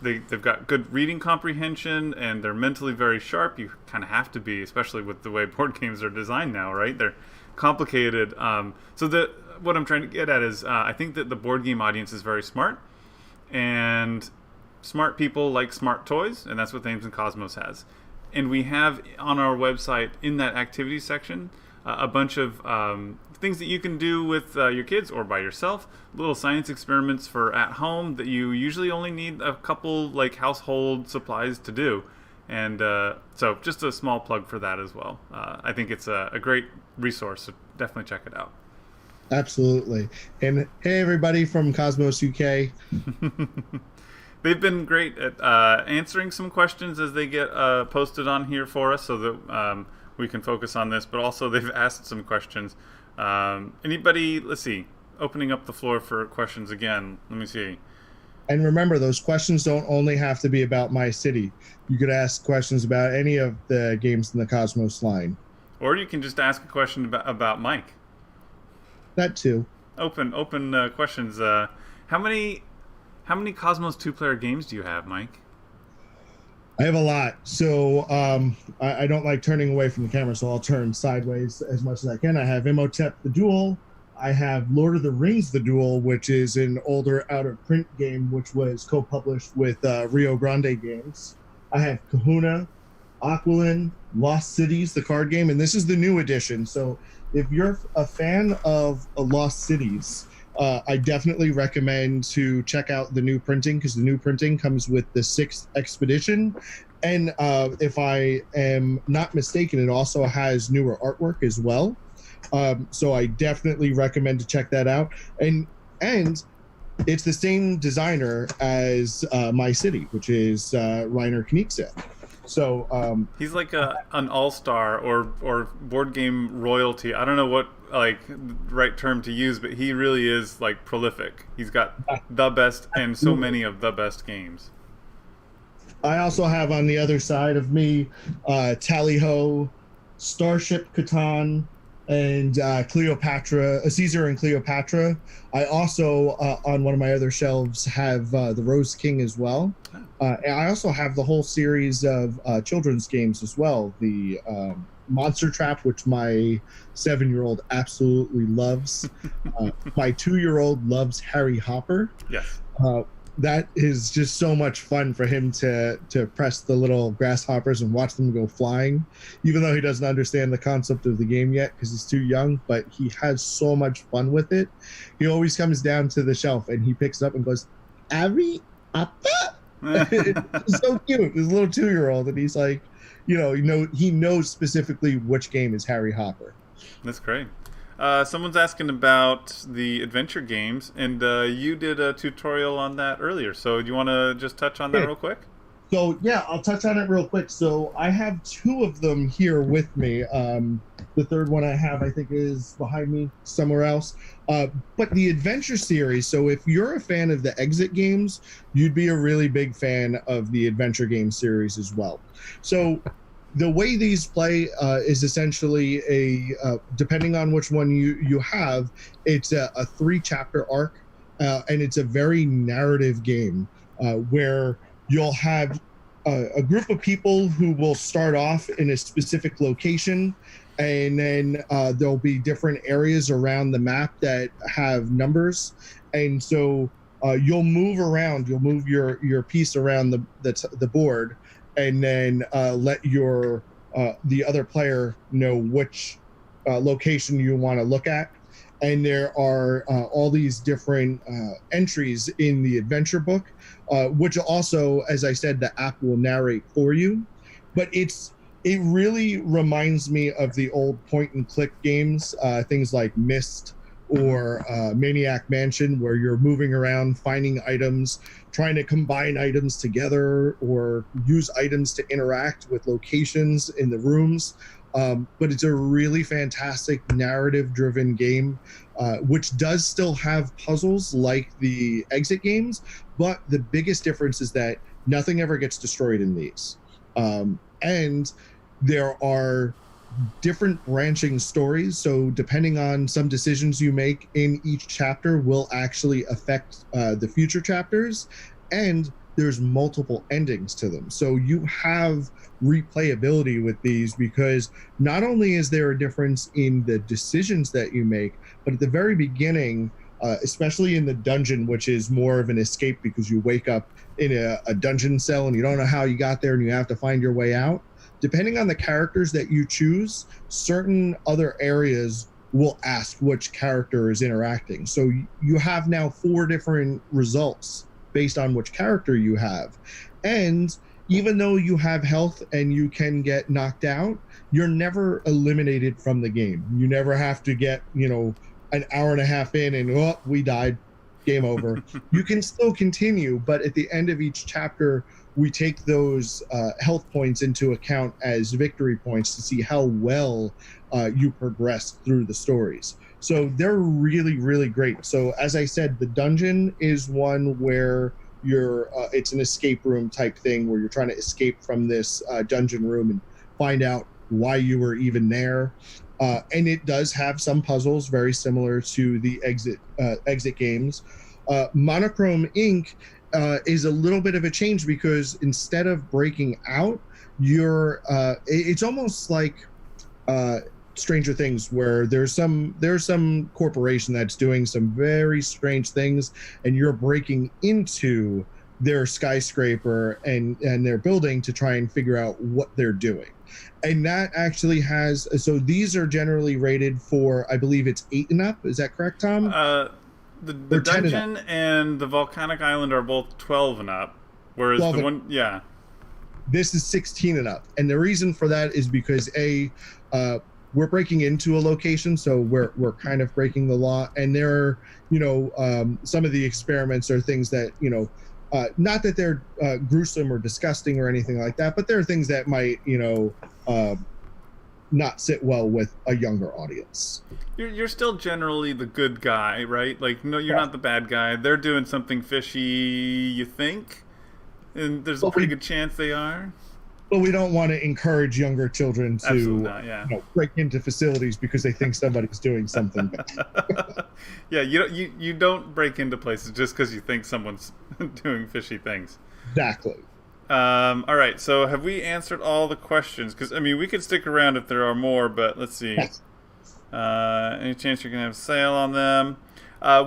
A: they've got good reading comprehension, and they're mentally very sharp. You kind of have to be, especially with the way board games are designed now, right? They're complicated. So what I'm trying to get at is I think that the board game audience is very smart, and smart people like smart toys, and that's what Thames and Kosmos has. And we have on our website, in that activities section, a bunch of things that you can do with your kids or by yourself, little science experiments for at home that you usually only need a couple like household supplies to do. And so just a small plug for that as well. I think it's a great resource, so definitely check it out.
B: Absolutely. And hey, everybody from Cosmos UK.
A: They've been great at answering some questions as they get posted on here for us, so that we can focus on this. But also they've asked some questions. Anybody, let's see, opening up the floor for questions again. Let me see.
B: And remember, those questions don't only have to be about my city. You could ask questions about any of the games in the Cosmos line.
A: Or you can just ask a question about Mike.
B: That too.
A: Open questions. How many Cosmos 2-player games do you have, Mike?
B: I have a lot. So I don't like turning away from the camera, so I'll turn sideways as much as I can. I have Imhotep the Duel. I have Lord of the Rings the Duel, which is an older out-of-print game, which was co-published with Rio Grande Games. I have Kahuna, Aquilin, Lost Cities, the card game, and this is the new edition. So if you're a fan of Lost Cities, I definitely recommend to check out the new printing, because the new printing comes with the 6th expedition. And if I am not mistaken, it also has newer artwork as well. So I definitely recommend to check that out. And it's the same designer as My City, which is Reiner Knizia. So
A: he's like an all-star or board game royalty. I don't know what right term to use, but he really is like prolific. He's got the best and so many of the best games.
B: I also have on the other side of me Tally-Ho, Starship Catan, and Cleopatra, Caesar and Cleopatra. I also on one of my other shelves have the Rose King as well. And I also have the whole series of children's games as well. The Monster Trap, which my 7-year-old absolutely loves. My 2-year-old loves Harry Hopper.
A: Yes.
B: that is just so much fun for him to press the little grasshoppers and watch them go flying, even though he doesn't understand the concept of the game yet because he's too young. But he has so much fun with it. He always comes down to the shelf and he picks it up and goes, "Abby, Appa." It's so cute. This little 2-year-old, and he's like, he knows specifically which game is Harry Hopper.
A: That's great. Someone's asking about the adventure games, and you did a tutorial on that earlier. So do you want to just touch on that real quick?
B: So yeah, I'll touch on it real quick. So I have 2 of them here with me. The third one I have, I think, is behind me somewhere else. But the adventure series. So if you're a fan of the exit games, you'd be a really big fan of the adventure game series as well. So the way these play is essentially depending on which one you have, it's a 3-chapter arc, and it's a very narrative game where you'll have a group of people who will start off in a specific location, and then there'll be different areas around the map that have numbers, and so you'll move around. You'll move your piece around the board, and then let the other player know which location you want to look at. And there are all these different entries in the adventure book, which also, as I said, the app will narrate for you. But it really reminds me of the old point-and-click games, things like Myst or Maniac Mansion, where you're moving around, finding items, trying to combine items together or use items to interact with locations in the rooms. But it's a really fantastic narrative-driven game, which does still have puzzles like the exit games, but the biggest difference is that nothing ever gets destroyed in these. And there are different branching stories, so depending on some decisions you make in each chapter will actually affect the future chapters, and there's multiple endings to them, so you have replayability with these, because not only is there a difference in the decisions that you make, but at the very beginning, especially in the dungeon, which is more of an escape because you wake up in a dungeon cell and you don't know how you got there and you have to find your way out. Depending on the characters that you choose, certain other areas will ask which character is interacting. So you have now 4 different results based on which character you have. And even though you have health and you can get knocked out, you're never eliminated from the game. You never have to get, an hour and a half in and, we died, game over. You can still continue, but at the end of each chapter, we take those health points into account as victory points to see how well you progress through the stories. So they're really, really great. So as I said, the dungeon is one where it's an escape room type thing where you're trying to escape from this dungeon room and find out why you were even there. And it does have some puzzles very similar to the exit games. Monochrome Inc. Is a little bit of a change because instead of breaking out, it's almost like Stranger Things, where there's some corporation that's doing some very strange things, and you're breaking into their skyscraper and their building to try and figure out what they're doing. And that actually so these are generally rated for, I believe it's 8 and up. Is that correct, Tom?
A: The dungeon and the volcanic island are both 12 and up, whereas the one, yeah.
B: This is 16 and up. And the reason for that is because we're breaking into a location, so we're kind of breaking the law. And there are, some of the experiments are things that, not that they're gruesome or disgusting or anything like that, but there are things that might, not sit well with a younger audience.
A: You're still generally the good guy, right? Like, no, you're not the bad guy. They're doing something fishy, you think, and there's a pretty good chance they are.
B: But we don't want to encourage younger children to break into facilities because they think somebody's doing something bad.
A: Yeah, you don't break into places just because you think someone's doing fishy things.
B: Exactly.
A: All right, so have we answered all the questions? Because, we could stick around if there are more, but let's see.
B: Yes.
A: Any chance you're going to have a sale on them?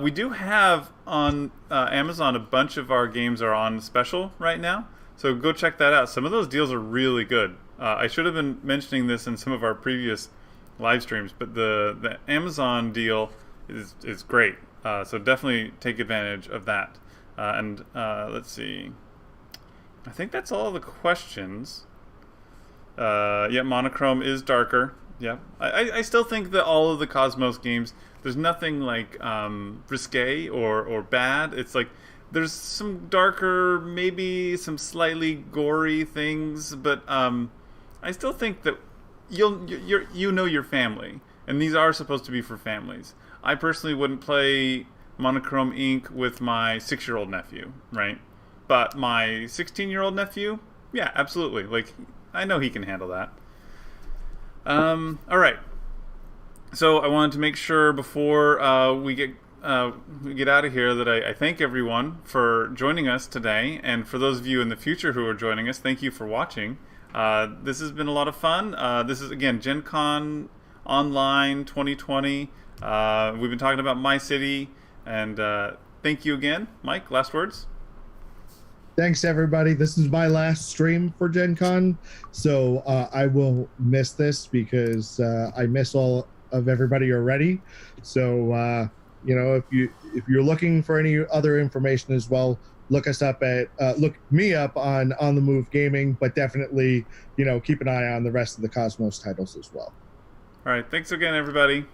A: We do have on Amazon a bunch of our games are on special right now, so go check that out. Some of those deals are really good. I should have been mentioning this in some of our previous live streams, but the Amazon deal is great. So definitely take advantage of that. And let's see. I think that's all the questions. Yeah, monochrome is darker. Yeah, I still think that all of the Cosmos games, there's nothing like risque or bad. It's like there's some darker, maybe some slightly gory things, but I still think that you know your family, and these are supposed to be for families. I personally wouldn't play Monochrome Inc. with my 6-year-old nephew, right? But my 16-year-old nephew, yeah, absolutely. Like, I know he can handle that. All right. So I wanted to make sure before we get out of here that I thank everyone for joining us today, and for those of you in the future who are joining us, thank you for watching. This has been a lot of fun. This is again Gen Con Online 2020. We've been talking about my city, and thank you again, Mike. Last words.
B: Thanks, everybody. This is my last stream for Gen Con, so I will miss this because I miss all of everybody already. So, if you're looking for any other information as well, look me up on the Move Gaming, but definitely, keep an eye on the rest of the Cosmos titles as well.
A: All right. Thanks again, everybody.